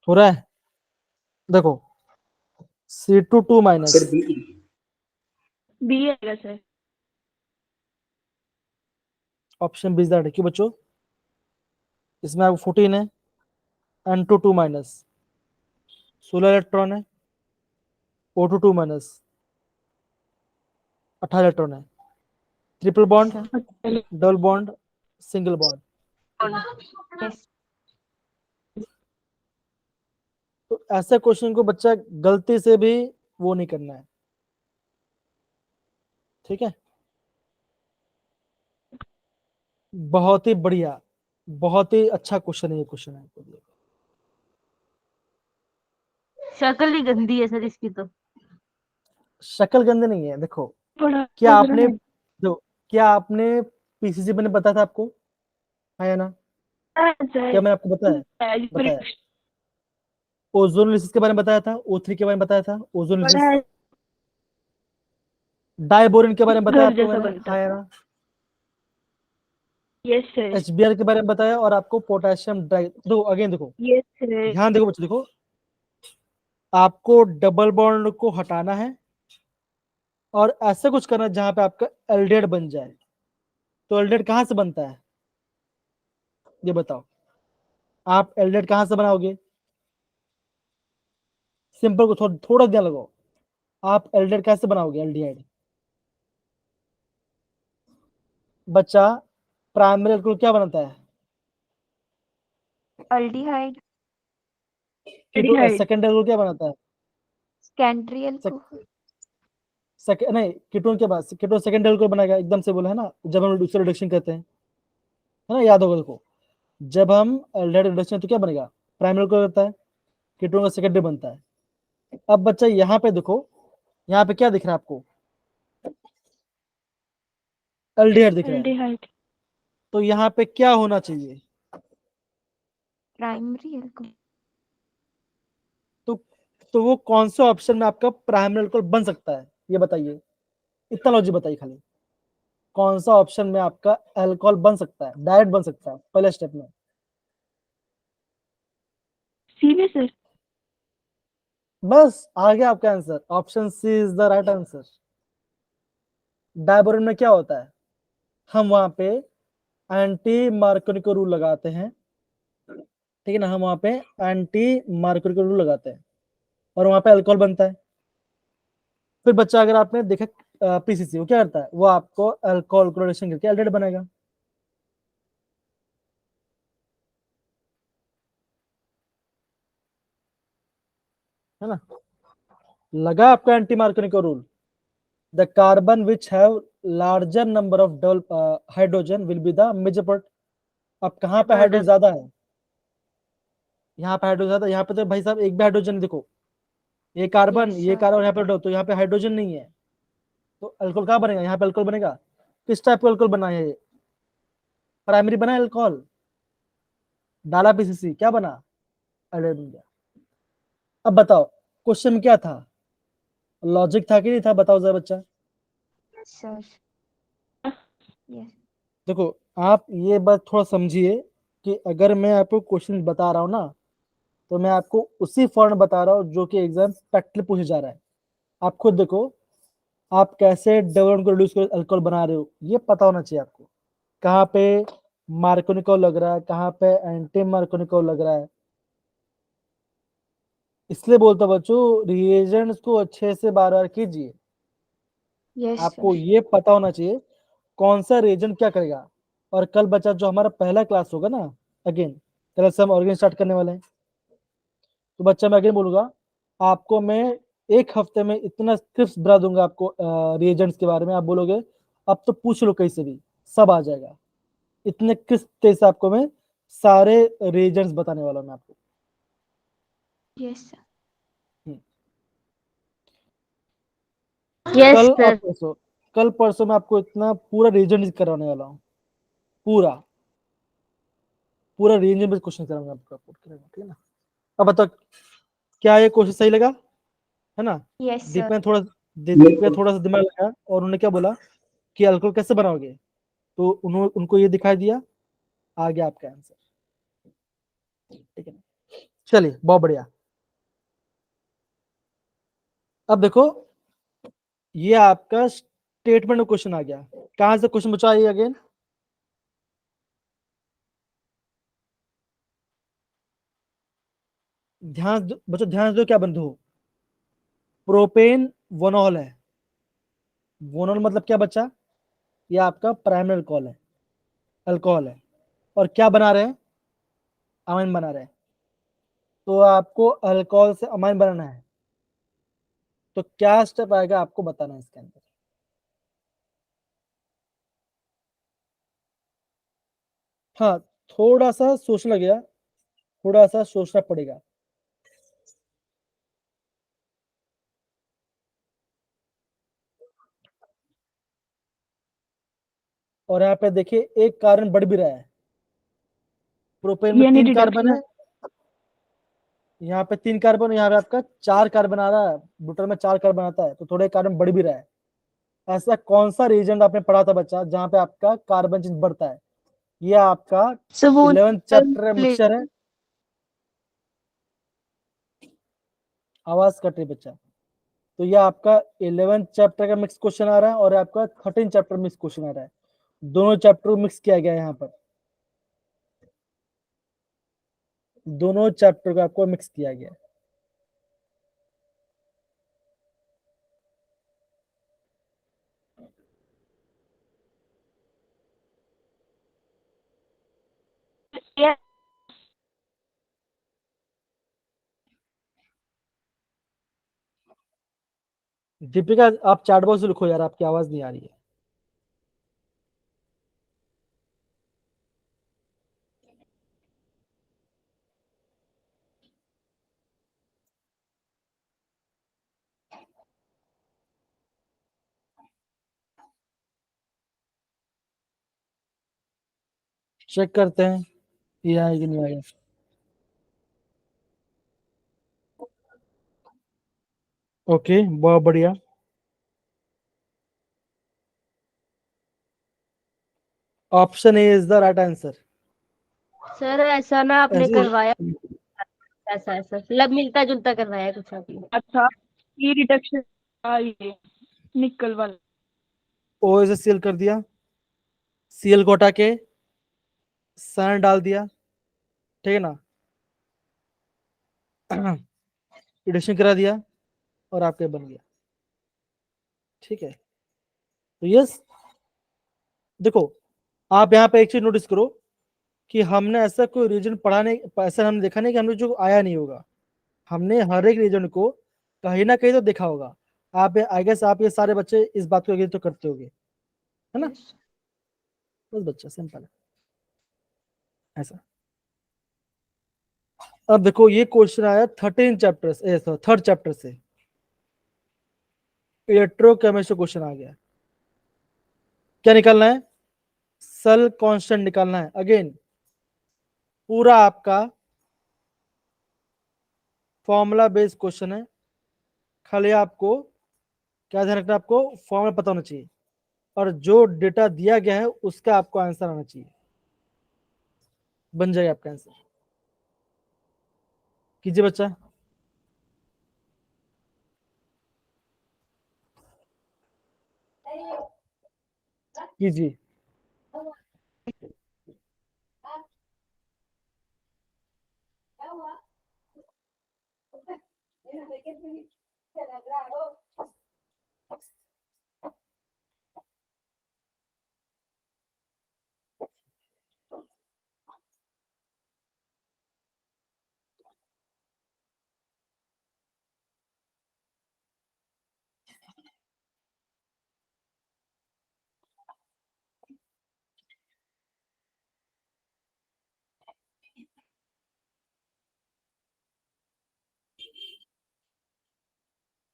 हो रहा है, देखो C2 minus, sir B. B आएगा सर। ऑप्शन बी है क्यों बच्चों? इसमें आपको 14 है, N2 माइनस, 16 इलेक्ट्रॉन है, O2 माइनस, 18 इलेक्ट्रॉन है, triple bond, double bond, single bond. Yes. तो ऐसे क्वेश्चन को बच्चा गलती से भी वो नहीं करना है, ठीक है? बहुत ही बढ़िया, बहुत ही अच्छा क्वेश्चन है ये क्वेश्चन है। शक्ल ही गंदी है सर इसकी तो। शक्ल गंदे नहीं है, देखो बड़ा क्या लग आपने रहा जो क्या आपने पीसीसी मैंने बताया था आपको, है या ना? है सर। क्या मैंने आपको बताया? ओजोन लिसिस के बारे में बताया था, O3 के बारे में बताया था, ओजोन लिसिस। बड़ा डाइबोरिन के बारे में बताया घर आपको जैसा मैंने, बनता है या है। ना? Yes sir. HBr के बारे में बताया और आपको पोटेशियम डाइ, देखो अगेन देखो, यस सर। ध्यान देखो बच्चों, देखो आपको डबल बॉन्ड को हटाना है और ऐसा कुछ करना है जहां पे आपका एल्डेड बन जाए। तो एल्डेड कहां से बनता है ये बताओ? आप एल्डेड कहां से बनाओगे? सिंपल को थोड़ा ध्यान लगाओ, आप एल्डेड कैसे बनाओगे? एल्डिहाइड बच्चा, प्राइमरी एल्कोहल क्या बनाता है? अल्डिहाइड। एल्डिहाइड। सेकेंडरी एल्कोहल क्या बनाता है? Secondary alcohol. नहीं, कीटोन के बाद कीटोन सेकेंडरी एल्कोहल बनाएगा, एकदम से बोला है ना, जब हम दूसरा रिडक्शन करते हैं, है ना, याद होगा देखो, जब हम एल्डिहाइड रिडक्शन तो क्या बनेगा? प्राइमरी एल्कोहल रहता है, कीटोन का सेकेंडरी बनता है। अब बच्चा यहाँ पे देखो, यहाँ पे क्या दिख रहा है आपको? एल्डिहाइड दिख रहा है। एल्डिहाइड। तो यहाँ पे क्या होना चाहिए? Primary alcohol. तो तो वो कौन से ऑप्शन में आपका प्राइमरी अल्कोहल बन सकता है ये बताइए, इतना लॉजिक बताइए खाली। कौन सा ऑप्शन में आपका अल्कोहल बन सकता है, डायरेक्ट बन सकता है पहले स्टेप में? सी में सर। बस आ गया आपका answer, option c is the right answer. Diborane में क्या होता है? हम वहां पे एंटी मार्कोनी का रूल लगाते हैं, ठीक है ना, हम वहां पे एंटी मार्कोनी का रूल लगाते हैं और वहां पे अल्कोहल बनता है। फिर बच्चा अगर आपने देखा पीसीसी, वो क्या करता है? वो आपको अल्कोहल को रिडक्शन करके एल्डिहाइड बनाएगा। है ना? लगा आपका एंटी मार्कोनी का rule? The carbon which have larger number of double hydrogen will be the major part. अब कहाँ पे हाइड्रोजन ज्यादा है? यहाँ पे हाइड्रोजन ज्यादा, यहाँ पे तो भाई साहब एक भी हाइड्रोजन देखो, ये कार्बन यस ये सर। कार्बन यहाँ पे तो यहाँ पे हाइड्रोजन नहीं है, तो अल्कोहल कहाँ बनेगा, यहाँ पे अल्कोहल बनेगा। किस टाइप का अल्कोहल बना है ये, प्राइमरी बना अल्कोहल, डाला पीसीसी, क्या बना, एल्डिहाइड बन गया। अब बताओ क्वेश्चन में क्या था, लॉजिक था कि नहीं था, बताओ जरा बच्चा। सर यस देखो आप ये बात थोड़ा समझिए कि अगर मैं आपको क्वेश्चन बता रहा हूँ ना, तो मैं आपको उसी फॉर्म बता रहा हूँ जो कि एग्जाम प्रैक्टिकली पूछा जा रहा है। आप खुद देखो, आप कैसे डबल को रिड्यूस कर अल्कोहल बना रहे हो, ये पता होना चाहिए आपको। कहाँ पे मार्कोनिको लग रहा है, कहाँ पे एंटी मार्कोनिको लग रहा है। इसलिए बोलता हूं बच्चों, रिएजेंट्स को अच्छे से बार बार कीजिए। यस आपको सर ये पता होना चाहिए कौन सा रिएजेंट क्या करेगा। और कल बच्चा जो हमारा पहला क्लास होगा ना, अगेन कल से हम ऑर्गेन स्टार्ट करने वाले हैं, तो बच्चा मैं अगेन बोलूंगा आपको, मैं एक हफ्ते में इतना स्क्रिप्ट बना दूंगा आपको रिएजेंट्स के बारे में। आप बोलोगे अब तो पूछ लो कहीं से भी, सब आ जाएगा। इतने किस तेज से आपको मैं सारे रिएजेंट्स बताने वाला हूं मैं आपको। यस सर हम्म। यस कल और सर परसों, कल परसों मैं आपको इतना पूरा रिएजेंट कराने वाला हूँ, पूरा पूरा रेंज में क्वेश्चन कराऊंगा आपको, ठीक है ना। अब बताओ क्या ये क्वेश्चन सही लगा, है ना। यस सर दीपिका ने थोड़ा Yes, दीपिका sir. थोड़ा सा दिमाग लगाया और उन्होंने क्या बोला कि अल्कोहल कैसे बनाओगे, तो उन्होंने उनको ये दिखाई दिया, आ गया आपका आंसर, ठीक है ना। चलिए बहुत बढ़िया। अब देखो ये आपका स्टेटमेंट में क्वेश्चन आ गया। कहां से क्वेश्चन बचा ये अगेन, बच्चों ध्यान दो, क्या बंधु, प्रोपेन वनॉल है। वनॉल मतलब क्या बच्चा, ये आपका प्राइमरी अल्कोहल है, अल्कोहल है। और क्या बना रहे हैं, अमाइन बना रहे हैं। तो आपको अल्कोहल से अमाइन बनाना है, तो क्या स्टेप आएगा आपको बताना है इसके अंदर। हाँ थोड़ा सा सोचना गया, थोड़ा सा सोचना पड़ेगा। और यहाँ पे देखिए एक कार्बन बढ़ भी रहा है, प्रोपेन में यानी 3 कार्बन रिडक्शन है, यहाँ पे 3 कार्बन, यहाँ पे आपका 4 कार्बन आ रहा है, ब्यूटेन में 4 कार्बन आता है, तो थोड़े कार्बन बढ़ भी रहा है। ऐसा कौन सा रीजन आपने पढ़ा था बच्चा जहाँ पे आपका कार्बन चेंज बढ़ता है, ये आपका सर वो 11th चैप्टर मिक्सचर है। आवाज कट रही बच्चा। तो ये आपका 11th चैप्टर का मिक्स क्वेश्चन आ रहा है और आपका 13 चैप्टर मिक्स क्वेश्चन आ रहा है। दोनों चैप्टर मिक्स किया गया है यहाँ पर, दोनों चैप्टर को आपको मिक्स किया गया है। दीपिका आप चैट बॉक्स लिखो यार, आपकी आवाज नहीं आ रही है। चेक करते हैं ये आएगा कि नहीं आएगा। ओके बहुत बढ़िया। Option A is the right answer. Sir ऐसा ना आपने ऐसे करवाया, ऐसा ऐसा मतलब मिलता जुलता करवाया कुछ आपने। अच्छा ये रिडक्शन ये निकल वाला ओ इसे सील कर दिया, सीएल को हटा के सन डाल दिया, ठीक है ना, रिडक्शन करा दिया और आपके बन गया, ठीक है। तो यस देखो, आप यहाँ पे एक चीज नोटिस करो कि हमने ऐसा कोई रीजन पढ़ा नहीं, ऐसा हमने देखा नहीं कि हमने जो आया नहीं होगा। हमने हर एक रीजन को कहीं ना कहीं तो देखा होगा। आप आई गेस आप ये सारे बच्चे इस बात को एग्री तो करते होंगे, है ना। यस बस बच्चा सिंपल है ऐसा। अब देखो ये क्वेश्चन आया 13 चैप्टर से, थर्ड चैप्टर से। इलेक्ट्रोकेमिस्ट्री क्वेश्चन आ गया। क्या निकालना है? सेल कांस्टेंट निकालना है। अगेन पूरा आपका फॉर्मूला बेस्ड क्वेश्चन है, खाली आपको क्या ध्यान रखना है, आपको फॉर्मूला पता होना चाहिए और जो डेटा दिया गया है उसका आपको आंसर आना चाहिए, बन जाएगा आपका आंसर। कीजिए बच्चा। कीजिए।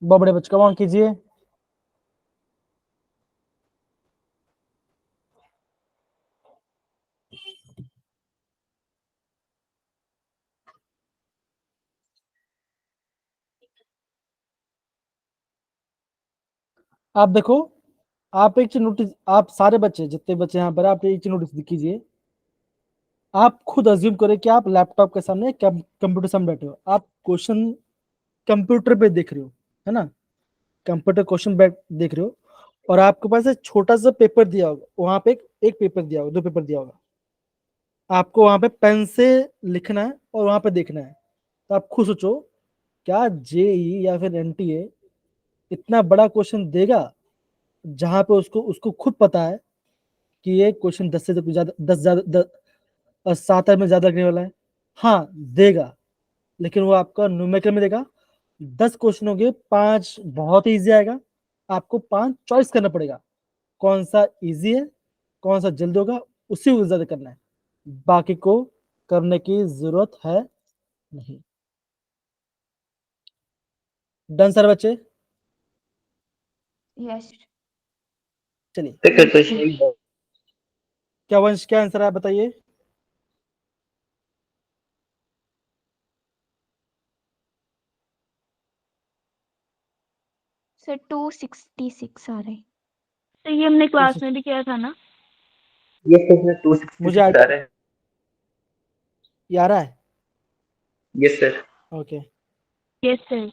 बहुत बड़े बच्चे, कम कीजिए। आप देखो, आप एक चीज नोटिस, आप सारे बच्चे जितने बच्चे यहाँ पर, आप एक चीज नोटिस कीजिए। आप खुद अज्यूम करें कि आप लैपटॉप के सामने कंप्यूटर सामने बैठे हो, आप क्वेश्चन कंप्यूटर पे देख रहे हो, है ना, कंप्यूटर क्वेश्चन देख रहे हो, और आपके पास एक छोटा सा पेपर दिया होगा, वहां पे एक पेपर दिया होगा, 2 पेपर दिया होगा, आपको वहां पे पेन से लिखना है और वहां पे देखना है। तो आप खुद सोचो, क्या जेई या फिर एनटीए इतना बड़ा क्वेश्चन देगा जहां पे उसको उसको खुद पता है कि ये क्वेश्चन 10 से ज्यादा 7 में ज्यादा लगने वाला है? हाँ देगा, लेकिन वो आपका न्यूमेरिकल में देगा। 10 क्वेश्चन हो गए, 5 बहुत ही इजी आएगा, आपको 5 चॉइस करना पड़ेगा, कौन सा इजी है, कौन सा जल्द होगा, उसी को ज्यादा करना है, बाकी को करने की जरूरत है नहीं। डन सर बच्चे? यस चलिए, सर क्वेश्चन क्या वंश, क्या आंसर है बताइए। सर 266 आ रहे। तो ये हमने क्लास में भी किया था ना। ये सर 266 मुझे आ रहा है। ये आ रहा है? Yes sir. Okay, yes sir.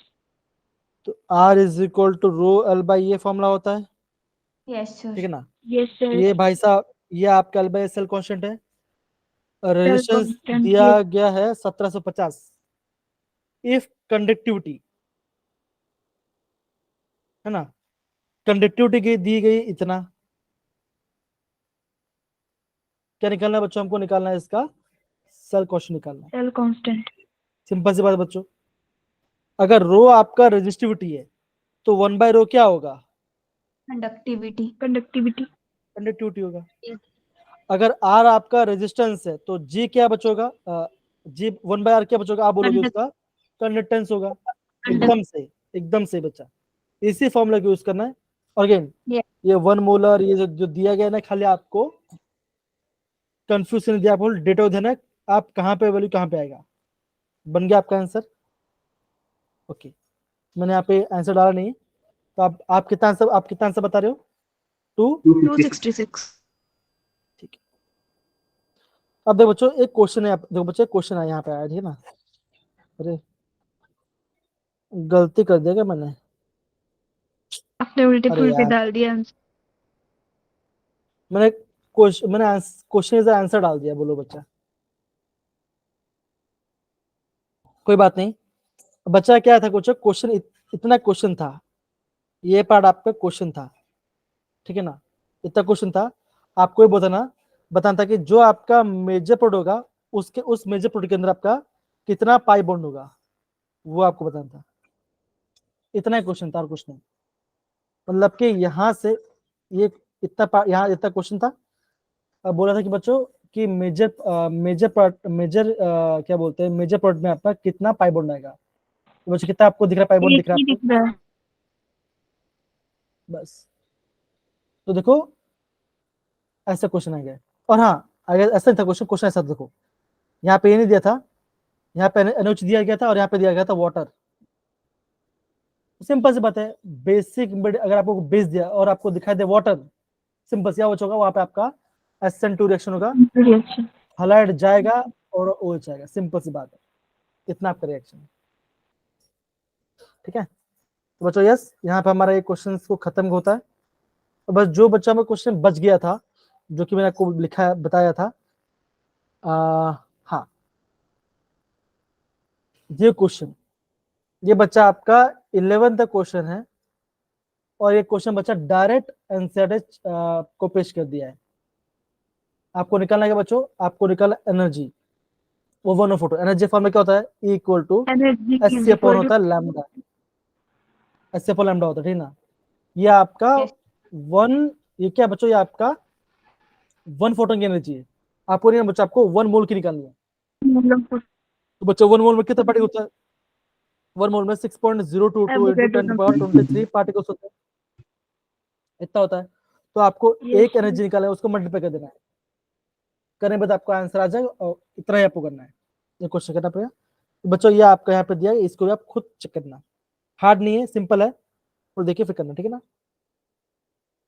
तो R is equal to rho L by ये फॉर्मूला होता है, यस ठीक है सर। ना। Yes sir. ये भाई साहब, ये आपका एल बाई सेल कांस्टेंट है, सेल रेजिस्टेंस कांस्टेंट दिया ये गया है 1750। इफ कंडक्टिविटी, है ना, कंडक्टिविटी की दी गई इतना, क्या निकालना है बच्चों, हमको निकालना है इसका सेल कांस्टेंट निकालना है। Cell constant. सिंपल सी बात है बच्चों, अगर रो आपका रेजिस्टिविटी है तो 1 बाय रो क्या होगा? कंडक्टिविटी। कंडक्टिविटी। कंडक्टिविटी होगा। अगर R आपका रेजिस्टेंस है तो G क्या बचोगा, G 1 बाय R क्या बचोगा, आप बोलोगे उसका कंडक्टेंस होगा। एकदम से, एकदम से बच्चा, इसी फॉर्मूला को यूज करना है। और अगेन ये 1 मोलर, ये जो दिया गया ना, खाली आपको कंफ्यूजन दिया, आपको डेटा देना है, आप कहाँ पे वैल्यू कहाँ पे आएगा। बन गया आपका आंसर। ओके, मैंने यहाँ पे आंसर डाला नहीं, तो आप कितना आंसर, आप कितना आंसर बता रहे हो? 266। ठीक है। अब देखो बच्चों, एक क्वेश्चन है, देखो बच्चों, क्वेश्चन है यहाँ पे आया, ठीक है ना। अरे गलती कर दिया क्या मैंने? आपने उल्टे अरे पुल्टे यार, डाल दिया आंसर। मैंने क्वेश्चन इज आंसर डाल दिया, बोलो बच्चा। कोई बात नहीं, बच्चा क्या था, क्वेश्चन इतना क्वेश्चन था, ये पार्ट आपका क्वेश्चन था, ठीक है ना, इतना क्वेश्चन था। आपको ये बताना था कि जो आपका मेजर प्रोड होगा, उसके उस मेजर प्रोड के अंदर आपका कितना पाई बॉन्ड होगा, वो आपको बताना था। इतना ही क्वेश्चन था और कुछ नहीं, मतलब कि यहाँ से ये यहाँ इतना क्वेश्चन था। अब बोला था कि बच्चों कि मेजर क्या बोलते हैं, मेजर प्रोड में आपका कितना पाई बॉन्ड आएगा। तो बच्चों कितना आपको दिख रहा है, पाई बॉन्ड एक दिख रहा है ही आपको? दिख रहा है। बस। तो देखो ऐसा क्वेश्चन आ गया। और हाँ, अगर ऐसा नहीं था क्वेश्चन, क्वेश्चन ऐसा देखो, यहाँ पे ये नहीं दिया था, यहाँ पे NH दिया गया था और यहाँ पे दिया गया था वाटर। सिंपल सी बात है, बेसिक अगर आपको बेस दिया और आपको दिखाई दे वाटर, सिंपल क्या होगा, वहां पे आपका SN2 रिएक्शन होगा, रिएक्शन। हलाइड जाएगा और OH जाएगा, सिंपल सी बात है, इतना आपका रिएक्शन है। ठीक है, तो बच्चों यस, यहाँ पे हमारा ये क्वेश्चन को खत्म होता है। तो बस जो बच्चा में क्वेश्चन बच गया था, जो कि मैंने आपको लिखा बताया था, हाँ, ये क्वेश्चन, ये बच्चा आपका 11th क्वेश्चन है और ये क्वेश्चन बच्चा डायरेक्ट एनसीईआरटी को पेश कर दिया है। आपको निकालना है क्या बच्चों, आपको निकालना एनर्जी, वो 1/4 एनर्जी फॉर्म में क्या होता है, E equal to energy SC upon होता है लैम्डा, SC अपॉन लैम्डा होता है, ठीक ना। ये आपका Yes. ये क्या बच्चों, ये आपका 1 फोटोन की एनर्जी है। आपको नहीं बच्चों, आपको 1 मोल की निकालनी है। तो बच्चों 1 मोल में कितना पार्टिकल होता है, 1 मोल में 6.022 into 10 to the power 23 particles होते हैं, इतना होता है। तो आपको एक एनर्जी निकालना है, उसको मल्टीप्लाई कर देना है, करने के बाद आपका आंसर आ जाएगा, और इतना ही आपको करना है, ये क्वेश्चन करना पड़ेगा। तो बच्चों ये आपका यहाँ पे दिया है, इसको भी आप खुद चेक करना, हार्ड नहीं है, सिंपल है, और देखिए फिर करना, ठीक है ना।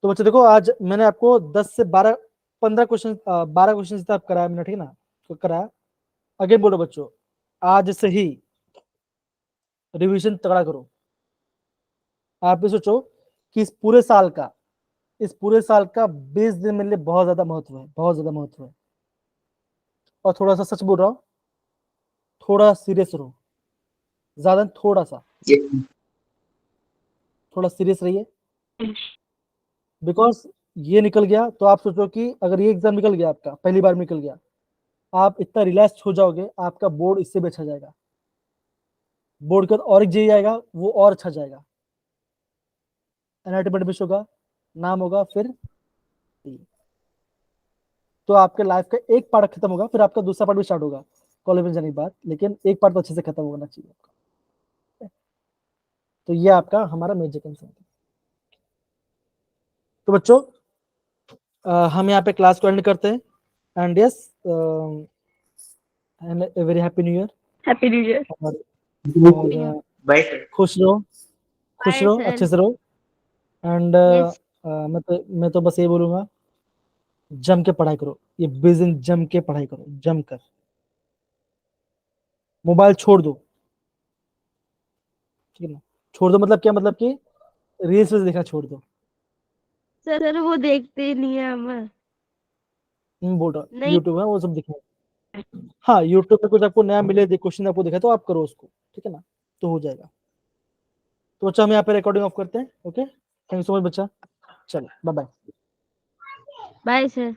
तो बच्चों देखो, आज मैंने आपको 10 से 12 क्वेश्चन 12 क्वेश्चन तक कराया मैंने, ठीक है ना, तो कराया। अगेन बोलो बच्चों, आज से ही रिवीजन तगड़ा करो। आप भी सोचो कि इस पूरे साल का 20 दिन मेरे लिए बहुत ज्यादा महत्व है, बहुत ज्यादा महत्व है। और थोड़ा सा सच बोल रहा हूँ, थोड़ा सीरियस रहो, ज्यादा थोड़ा सा, Yes. थोड़ा सीरियस रहिए, बिकॉज ये निकल गया तो आप सोचो कि अगर ये एग्जाम निकल गया आपका, पहली बार निकल गया, आप इतना रिलैक्स हो जाओगे, आपका बोर्ड इससे भी अच्छा जाएगा, बोर्ड का और एक जेई आएगा, वो और अच्छा जाएगा, NIT में होगा, नाम होगा, फिर तो आपके लाइफ का एक पार्ट खत्म होगा, फिर आपका दूसरा पार्ट भी स्टार्ट होगा कॉलेज में जाने के बाद, लेकिन एक पार्ट तो अच्छे से खत्म होना चाहिए आपका। तो ये आपका हमारा मेजर कंसर्न है। तो बच्चों हम यहाँ पे क्लास को एंड करते हैं, and yes and a very happy new year. Happy new year. और Bye, sir. खुश रहो, खुश Bye, रहो, sir. अच्छे से रहो, एंड Yes. मैं तो बस ये बोलूंगा, जम के पढ़ाई करो, ये बिजनेस जम के पढ़ाई करो, जम कर, मोबाइल छोड़ दो, ठीक है ना, छोड़ दो मतलब क्या, मतलब कि रील्स देखना छोड़ दो, सर वो देखते ही नहीं है हम। बोल रहा नहीं। यूट्यूब है वो सब दिखा, हाँ यूट्यूब पे कुछ आपको नया मिले, क्वेश्चन आपको दिखा तो आप करो उसको, ठीक है ना, तो हो जाएगा। तो बच्चा हम यहाँ पे रिकॉर्डिंग ऑफ करते हैं, okay, thank you so much बच्चा, चलो बाय बाय। Bye sir.